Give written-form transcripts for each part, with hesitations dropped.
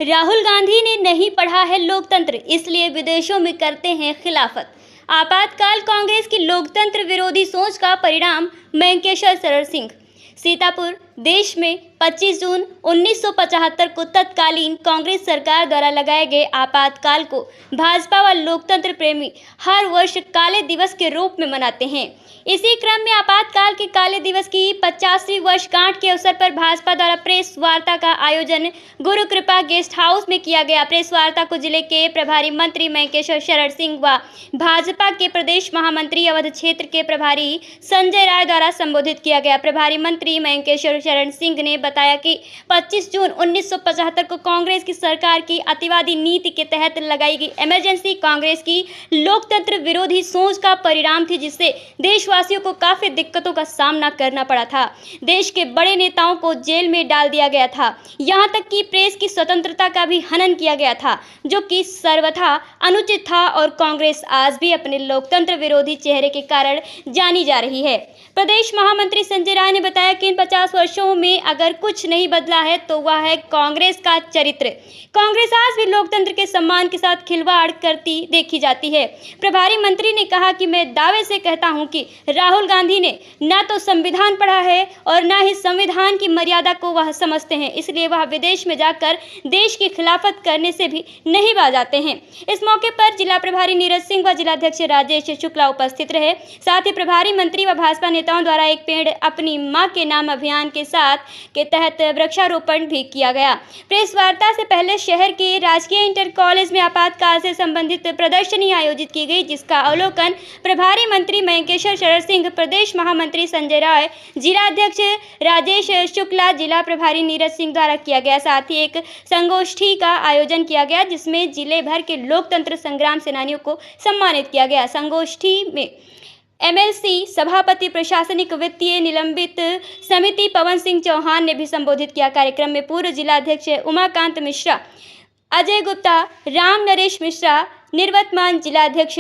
राहुल गांधी ने नहीं पढ़ा है लोकतंत्र, इसलिए विदेशों में करते हैं खिलाफत। आपातकाल कांग्रेस की लोकतंत्र विरोधी सोच का परिणाम। मेंकेश्वर शरण सिंह। सीतापुर। देश में 25 जून 1975 को तत्कालीन कांग्रेस सरकार द्वारा लगाए गए आपातकाल को भाजपा व लोकतंत्र प्रेमी हर वर्ष काले दिवस के रूप में मनाते हैं। इसी क्रम में आपातकाल के काले दिवस की 50वीं वर्षगांठ के अवसर पर भाजपा द्वारा प्रेस वार्ता का आयोजन गुरु कृपा गेस्ट हाउस में किया गया। प्रेस वार्ता को जिले के प्रभारी मंत्री मेंकेश्वर शरण सिंह व भाजपा के प्रदेश महामंत्री अवध क्षेत्र के प्रभारी संजय राय द्वारा संबोधित किया गया। प्रभारी मंत्री मेंकेश्वर शरण सिंह ने बताया कि 25 जून 1975 को कांग्रेस की सरकार की अतिवादी नीति के तहत लगाई गई इमरजेंसी कांग्रेस की लोकतंत्र विरोधी सोच का परिणाम थी, जिससे देशवासियों को काफी दिक्कतों का सामना करना पड़ा था। देश के बड़े नेताओं को जेल में डाल दिया गया था, यहां तक कि प्रेस की स्वतंत्रता का भी हनन किया गया था, जो कि सर्वथा अनुचित था और कांग्रेस आज भी अपने लोकतंत्र विरोधी चेहरे के कारण जानी जा रही है। प्रदेश महामंत्री संजय राय ने बताया कि इन 50 वर्षों में अगर कुछ नहीं बदला है तो वह है कांग्रेस का चरित्र। कांग्रेस आज भी लोकतंत्र के सम्मान के साथ खिलवाड़ करती देखी जाती है। प्रभारी मंत्री ने कहा कि मैं दावे से कहता हूं कि राहुल गांधी ने न तो संविधान पढ़ा है और न ही संविधान की मर्यादा को वह समझते हैं, इसलिए वह विदेश में जाकर देश की खिलाफत करने से भी नहीं बाजाते हैं। इस मौके पर जिला प्रभारी नीरज सिंह व जिलाध्यक्ष राजेश शुक्ला उपस्थित रहे। साथ ही प्रभारी मंत्री व भाजपा नेताओं द्वारा एक पेड़ अपनी मां के नाम अभियान के तहत वृक्षारोपण भी किया गया। प्रेस वार्ता से पहले शहर के राजकीय इंटर कॉलेज में आपातकाल से संबंधित प्रदर्शनी आयोजित की गई, जिसका अवलोकन प्रभारी मंत्री मेंकेश्वर शरण सिंह, प्रदेश महामंत्री संजय राय, जिलाध्यक्ष राजेश शुक्ला, जिला प्रभारी नीरज सिंह द्वारा किया गया। साथ ही एक संगोष्ठी का आयोजन किया गया, जिसमें जिले भर के लोकतंत्र संग्राम सेनानियों को सम्मानित किया गया। संगोष्ठी में एमएलसी सभापति प्रशासनिक वित्तीय निलंबित समिति पवन सिंह चौहान ने भी संबोधित किया। कार्यक्रम में पूर्व जिलाध्यक्ष उमाकांत मिश्रा, अजय गुप्ता, राम नरेश मिश्रा, निवर्तमान जिलाध्यक्ष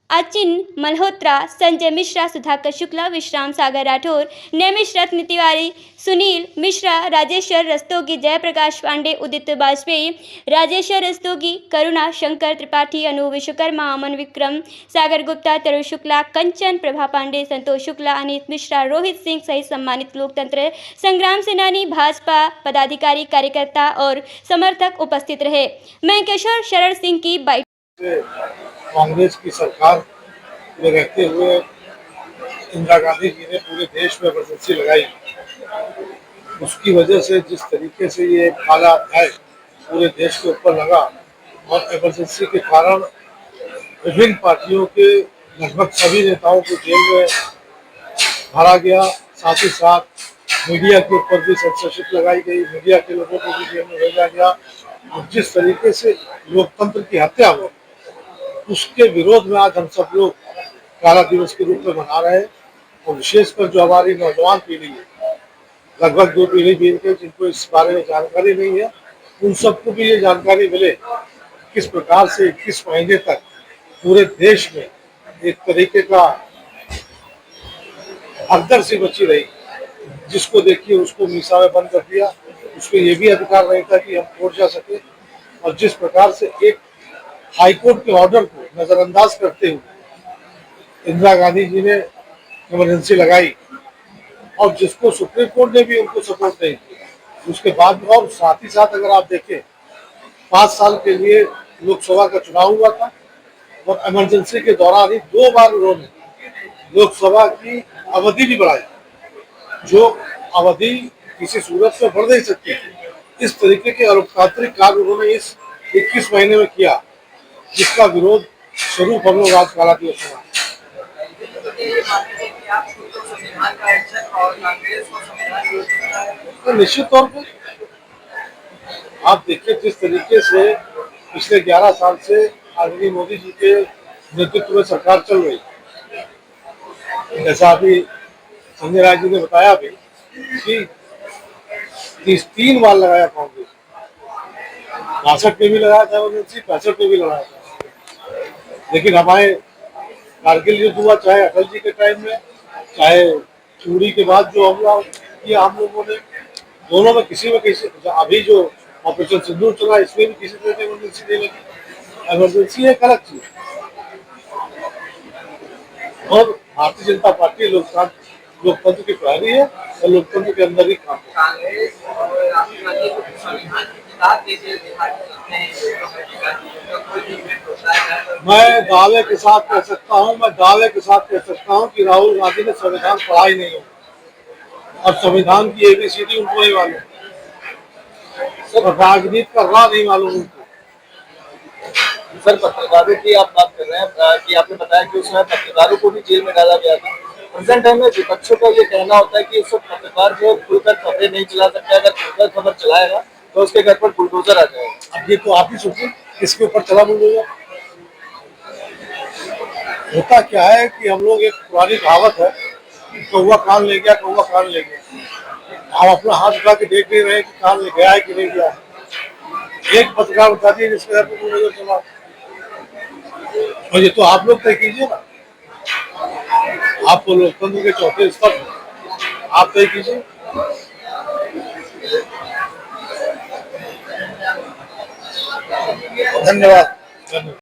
अचिन मल्होत्रा, संजय मिश्रा, सुधाकर शुक्ला, विश्राम सागर राठौर, नैमिष रत्न तिवारी, सुनील मिश्रा, राजेश्वर रस्तोगी, जयप्रकाश पांडे, उदित वाजपेयी, राजेश्वर रस्तोगी, करुणा शंकर त्रिपाठी, अनु विश्वकर्मा, अमन विक्रम, सागर गुप्ता, तरुण शुक्ला, कंचन प्रभा पांडे, संतोष शुक्ला, अनित मिश्रा, रोहित सिंह सहित सम्मानित लोकतंत्र संग्राम सेनानी, भाजपा पदाधिकारी, कार्यकर्ता और समर्थक उपस्थित रहे। मेंकेश्वर शरण सिंह की कांग्रेस की सरकार में रहते हुए इंदिरा गांधी जी ने पूरे देश में इमरजेंसी लगाई। उसकी वजह से जिस तरीके से ये काला अध्याय पूरे देश के ऊपर लगा और इमरजेंसी के कारण विभिन्न पार्टियों के लगभग सभी नेताओं को जेल में भरा गया। साथ ही साथ मीडिया के ऊपर भी सेंसरशिप लगाई गई, मीडिया के लोगों को भी जेल में भेजा गया। और जिस तरीके से लोकतंत्र की हत्या हुई, उसके विरोध में आज हम सब लोग काला दिवस के रूप में मना रहे हैं। और विशेषकर जो हमारी नौजवान पीढ़ी है, लगभग 2 पीढ़ी बीत गई जिनको इस बारे में जानकारी नहीं है, उन सबको भी ये जानकारी मिले किस प्रकार से 21 महीने तक पूरे देश में एक तरीके का भगदड़ सी मची रही। जिसको देखिए उसको मीसा में बंद कर दिया, उसको ये भी अधिकार नहीं था कि हम कोर्ट जा सके। और जिस प्रकार से एक हाईकोर्ट के ऑर्डर को नजरअंदाज करते हुए इंदिरा गांधी जी ने इमरजेंसी लगाई और जिसको सुप्रीम कोर्ट ने भी उनको सपोर्ट नहीं किया, उसके बाद और साथ ही साथ अगर आप देखें 5 साल के लिए लोकसभा का चुनाव हुआ था और इमरजेंसी के दौरान ही 2 बार उन्होंने लोकसभा की अवधि भी बढ़ाई, जो अवधि किसी सूरत में बढ़ नहीं सकती। इस तरीके के अलोकतांत्रिक कार्य उन्होंने इस 21 महीने में किया, जिसका विरोध स्वरूप हम लोग आज काला दिवस मना। तो निश्चित तौर पर आप देखिए जिस तरीके से पिछले 11 साल से आदरणीय मोदी जी के नेतृत्व में सरकार चल रही, जैसा अभी संजय राय जी ने बताया भी कि 3 बार लगाया कांग्रेस, 62 में भी लगाया था इमरजेंसी, 65 में भी लगाया था। लेकिन हमारे कारगिल युद्ध हुआ, चाहे अटल जी के टाइम में, चाहे चूड़ी के बाद जो हमला किया हम लोगों ने, दोनों में किसी अभी जो ऑपरेशन सिंदूर चला, इसमें भी किसी तरह की इमरजेंसी नहीं लगी। इमरजेंसी एक अलग चीज और भारतीय जनता पार्टी लोकतंत्र की प्रहरी है और लोकतंत्र के अंदर ही काम है। कांग्रेस और राहुल गांधी को संविधान की किताब देते दिखाई देते हैं, कोई डिबेट होता है। मैं दावे के साथ कह सकता हूँ कि राहुल गांधी ने संविधान पढ़ा ही नहीं है और संविधान की ABCD उनको नहीं मालूम, राजनीति का राह नहीं मालूम उनको। सर, पत्रकारों की आप बात कर रहे हैं कि आपने बताया कि उसमें पत्रकारों को भी जेल में डाला गया था। प्रेजेंट टाइम में विपक्षों का ये कहना होता है कि इस वक्त पत्रकार जो खुलकर खबरें नहीं चला सकता, अगर खुलकर खबर चलाएगा तो उसके घर पर बुलडोजर आ जाएगा। अब ये तो आप ही सोचिए किसके ऊपर चला बुलडोजर। होता क्या है कि हम लोग, एक पुरानी कहावत है, कौवा कान ले गया, कौवा कान ले गया। हम अपना हाथ उठा के देख नहीं रहे कि कान ले गया है कि नहीं गया है। एक पत्रकार बता दिए जिसके घर पर बुलडोजर चला, और ये तो आप लोग तय कीजिए ना। आप तो लोकतंत्र के चौथे स्तंभ, आप तय कीजिए। धन्यवाद।